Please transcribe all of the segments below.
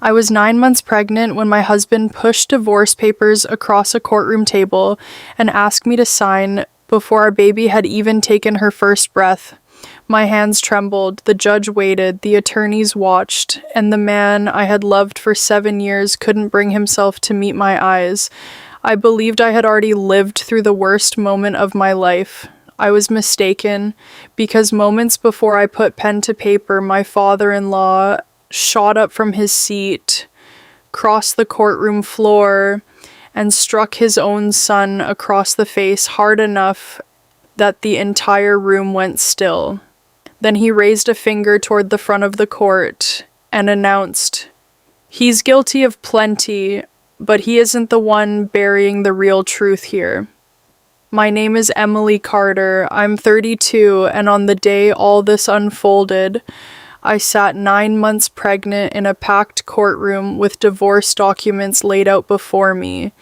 I was 9 months pregnant when my husband pushed divorce papers across a courtroom table and asked me to sign before our baby had even taken her first breath. My hands trembled, the judge waited, the attorneys watched, and the man I had loved for 7 years couldn't bring himself to meet my eyes. I believed I had already lived through the worst moment of my life. I was mistaken, because moments before I put pen to paper, my father-in-law shot up from his seat, crossed the courtroom floor, and struck his own son across the face hard enough that the entire room went still. Then he raised a finger toward the front of the court and announced, "He's guilty of plenty, but he isn't the one burying the real truth here. My name is Emily Carter. I'm 32, and on the day all this unfolded, I sat 9 months pregnant in a packed courtroom with divorce documents laid out before me.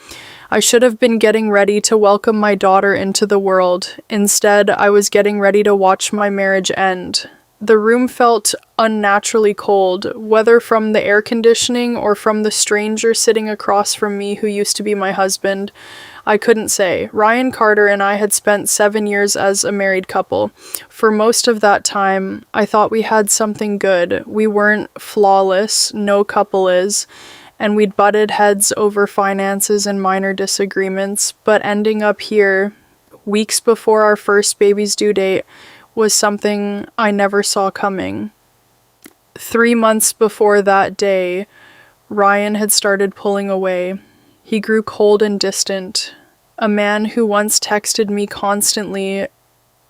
I should have been getting ready to welcome my daughter into the world. Instead, I was getting ready to watch my marriage end." The room felt unnaturally cold, whether from the air conditioning or from the stranger sitting across from me who used to be my husband. I couldn't say. Ryan Carter and I had spent 7 years as a married couple. For most of that time, I thought we had something good. We weren't flawless, no couple is, and we'd butted heads over finances and minor disagreements, but ending up here, weeks before our first baby's due date, was something I never saw coming. 3 months before that day, Ryan had started pulling away. He grew cold and distant. A man who once texted me constantly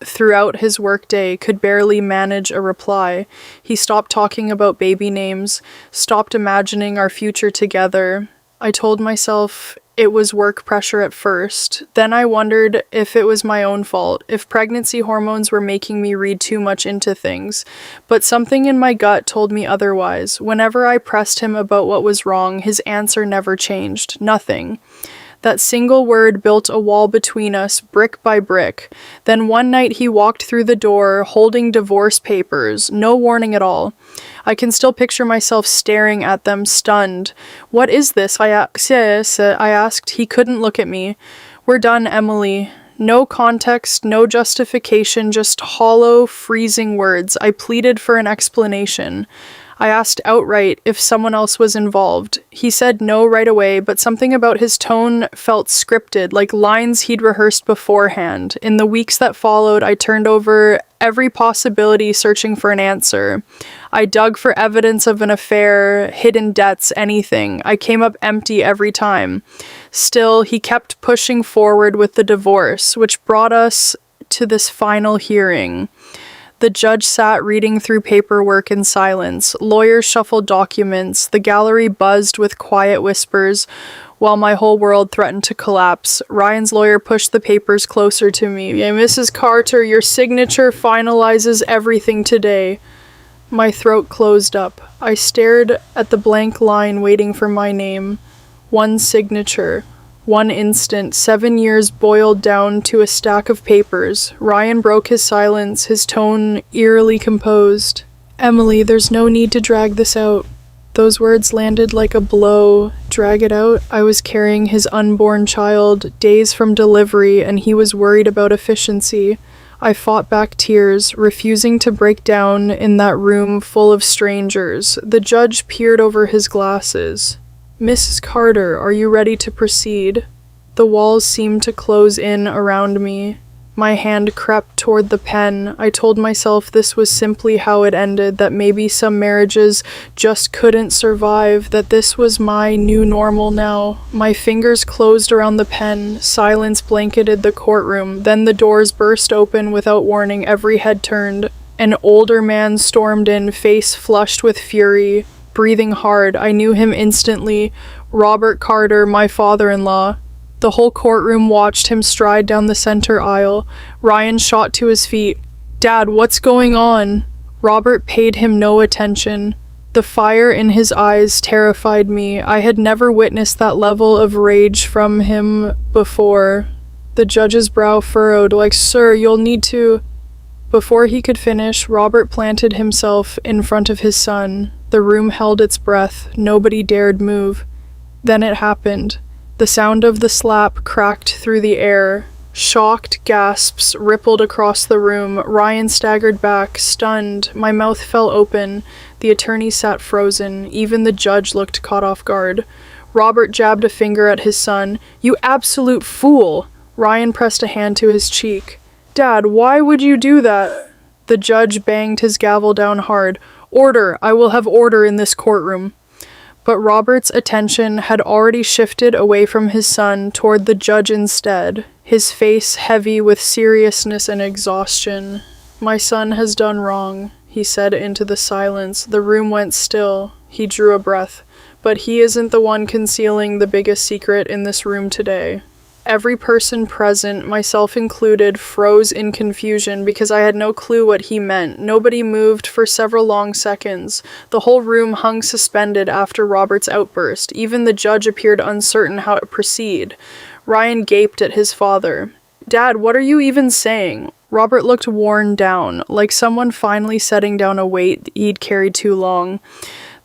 throughout his workday could barely manage a reply. He stopped talking about baby names, stopped imagining our future together. I told myself it was work pressure at first. Then I wondered if it was my own fault, if pregnancy hormones were making me read too much into things. But something in my gut told me otherwise. Whenever I pressed him about what was wrong, his answer never changed. Nothing. That single word built a wall between us, brick by brick. Then one night he walked through the door, holding divorce papers, no warning at all. I can still picture myself staring at them, stunned. "What is this?" I asked. He couldn't look at me. "We're done, Emily." No context, no justification, just hollow, freezing words. I pleaded for an explanation. I asked outright if someone else was involved. He said no right away, but something about his tone felt scripted, like lines he'd rehearsed beforehand. In the weeks that followed, I turned over every possibility, searching for an answer. I dug for evidence of an affair, hidden debts, anything. I came up empty every time. Still, he kept pushing forward with the divorce, which brought us to this final hearing. The judge sat reading through paperwork in silence. Lawyers shuffled documents. The gallery buzzed with quiet whispers, while my whole world threatened to collapse. Ryan's lawyer pushed the papers closer to me. "Mrs. Carter, your signature finalizes everything today." My throat closed up. I stared at the blank line waiting for my name. One signature. One instant, 7 years boiled down to a stack of papers. Ryan broke his silence, his tone eerily composed. "Emily, there's no need to drag this out." Those words landed like a blow. Drag it out? I was carrying his unborn child, days from delivery, and he was worried about efficiency. I fought back tears, refusing to break down in that room full of strangers. The judge peered over his glasses. "Mrs. Carter, are you ready to proceed?" The walls seemed to close in around me. My hand crept toward the pen. I told myself this was simply how it ended, that maybe some marriages just couldn't survive, that this was my new normal now. My fingers closed around the pen. Silence blanketed the courtroom. Then the doors burst open without warning. Every head turned. An older man stormed in, face flushed with fury, breathing hard. I knew him instantly. Robert Carter, my father-in-law. The whole courtroom watched him stride down the center aisle. Ryan shot to his feet. "Dad, what's going on?" Robert paid him no attention. The fire in his eyes terrified me. I had never witnessed that level of rage from him before. The judge's brow furrowed, like, "Sir, you'll need to..." Before he could finish, Robert planted himself in front of his son. The room held its breath. Nobody dared move. Then it happened. The sound of the slap cracked through the air. Shocked gasps rippled across the room. Ryan staggered back, stunned. My mouth fell open. The attorney sat frozen. Even the judge looked caught off guard. Robert jabbed a finger at his son. "You absolute fool!" Ryan pressed a hand to his cheek. "Dad, why would you do that?" The judge banged his gavel down hard. "Order! I will have order in this courtroom." But Robert's attention had already shifted away from his son toward the judge instead, his face heavy with seriousness and exhaustion. "My son has done wrong," he said into the silence. The room went still. He drew a breath. "But he isn't the one concealing the biggest secret in this room today." Every person present, myself included, froze in confusion because I had no clue what he meant. Nobody moved for several long seconds. The whole room hung suspended after Robert's outburst. Even the judge appeared uncertain how to proceed. Ryan gaped at his father. "Dad, what are you even saying?" Robert looked worn down, like someone finally setting down a weight he'd carried too long.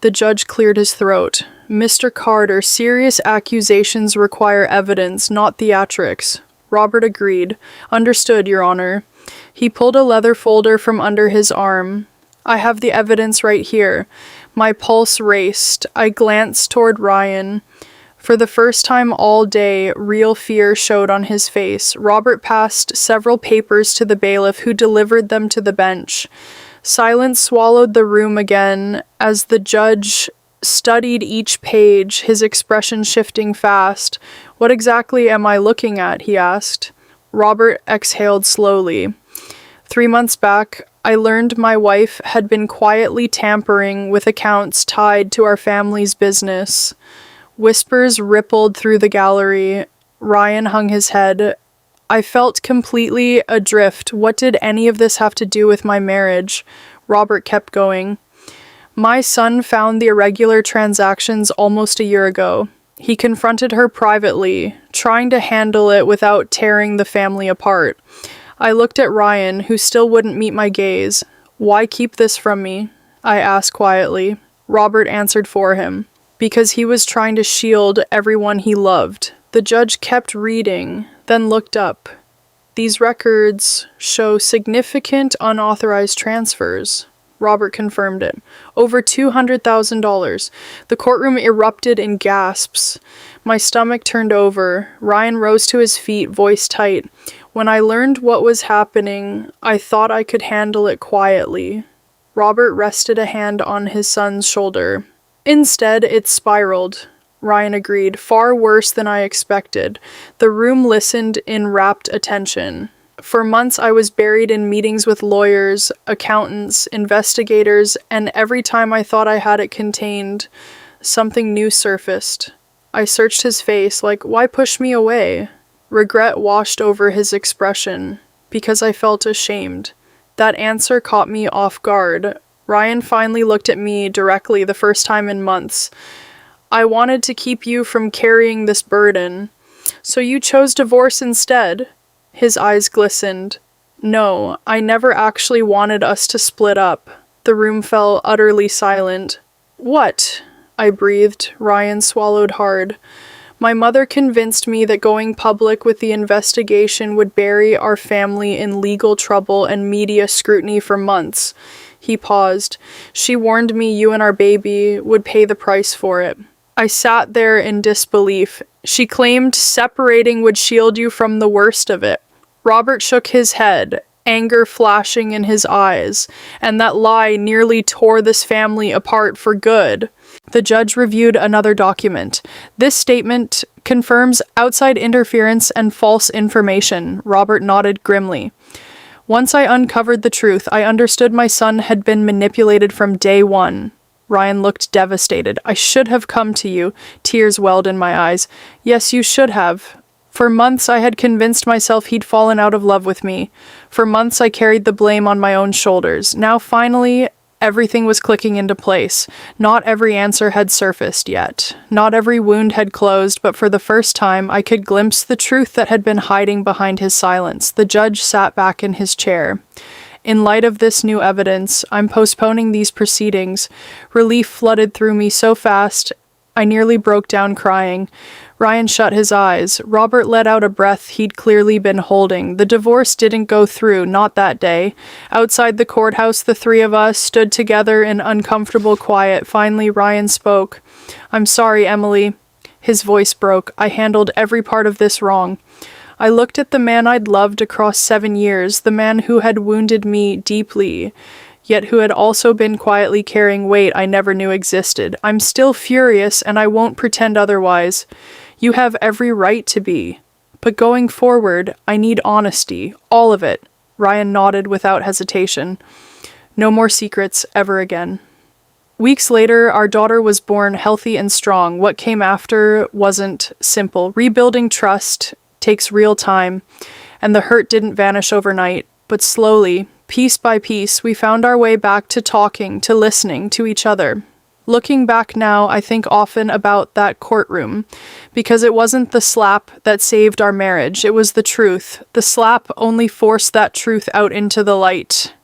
The judge cleared his throat. "Mr. Carter, serious accusations require evidence, not theatrics." Robert agreed. "Understood, Your Honor." He pulled a leather folder from under his arm. "I have the evidence right here." My pulse raced. I glanced toward Ryan. For the first time all day, real fear showed on his face. Robert passed several papers to the bailiff, who delivered them to the bench. Silence swallowed the room again as the judge studied each page, his expression shifting fast. "What exactly am I looking at?" he asked. Robert exhaled slowly. 3 months back, I learned my wife had been quietly tampering with accounts tied to our family's business. Whispers rippled through the gallery. Ryan hung his head. I felt completely adrift. What did any of this have to do with my marriage? Robert kept going. "My son found the irregular transactions almost a year ago. He confronted her privately, trying to handle it without tearing the family apart." I looked at Ryan, who still wouldn't meet my gaze. "Why keep this from me?" I asked quietly. Robert answered for him. "Because he was trying to shield everyone he loved." The judge kept reading, then looked up. "These records show significant unauthorized transfers." Robert confirmed it. "Over $200,000. The courtroom erupted in gasps. My stomach turned over. Ryan rose to his feet, voice tight. "When I learned what was happening, I thought I could handle it quietly." Robert rested a hand on his son's shoulder. "Instead, it spiraled." Ryan agreed. "Far worse than I expected." The room listened in rapt attention. For months I was buried in meetings with lawyers, accountants, investigators, and every time I thought I had it contained, something new surfaced. I searched his face, like, why push me away? Regret washed over his expression, because I felt ashamed. That answer caught me off guard. Ryan finally looked at me directly the first time in months. "I wanted to keep you from carrying this burden. So you chose divorce instead?" His eyes glistened. "No, I never actually wanted us to split up." The room fell utterly silent. "What?" I breathed. Ryan swallowed hard. "My mother convinced me that going public with the investigation would bury our family in legal trouble and media scrutiny for months." He paused. "She warned me you and our baby would pay the price for it." I sat there in disbelief. "She claimed separating would shield you from the worst of it." Robert shook his head, anger flashing in his eyes, "and that lie nearly tore this family apart for good." The judge reviewed another document. "This statement confirms outside interference and false information." Robert nodded grimly. "Once I uncovered the truth, I understood my son had been manipulated from day one." Ryan looked devastated. "I should have come to you." Tears welled in my eyes. "Yes, you should have. For months I had convinced myself he'd fallen out of love with me. For months I carried the blame on my own shoulders. Now finally, everything was clicking into place. Not every answer had surfaced yet. Not every wound had closed, but for the first time I could glimpse the truth that had been hiding behind his silence." The judge sat back in his chair. In light of this new evidence, I'm postponing these proceedings. Relief flooded through me so fast, I nearly broke down crying. Ryan shut his eyes. Robert let out a breath he'd clearly been holding. The divorce didn't go through, not that day. Outside the courthouse, the three of us stood together in uncomfortable quiet. Finally, Ryan spoke. "I'm sorry, Emily." His voice broke. "I handled every part of this wrong." I looked at the man I'd loved across 7 years, the man who had wounded me deeply, yet who had also been quietly carrying weight I never knew existed. "I'm still furious, and I won't pretend otherwise. You have every right to be. But going forward, I need honesty. All of it." Ryan nodded without hesitation. "No more secrets ever again." Weeks later, our daughter was born healthy and strong. What came after wasn't simple. Rebuilding trust takes real time, and the hurt didn't vanish overnight. But slowly, piece by piece, we found our way back to talking, to listening to each other. Looking back now, I think often about that courtroom, because it wasn't the slap that saved our marriage, it was the truth. The slap only forced that truth out into the light.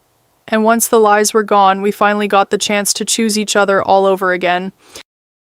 And once the lies were gone, we finally got the chance to choose each other all over again.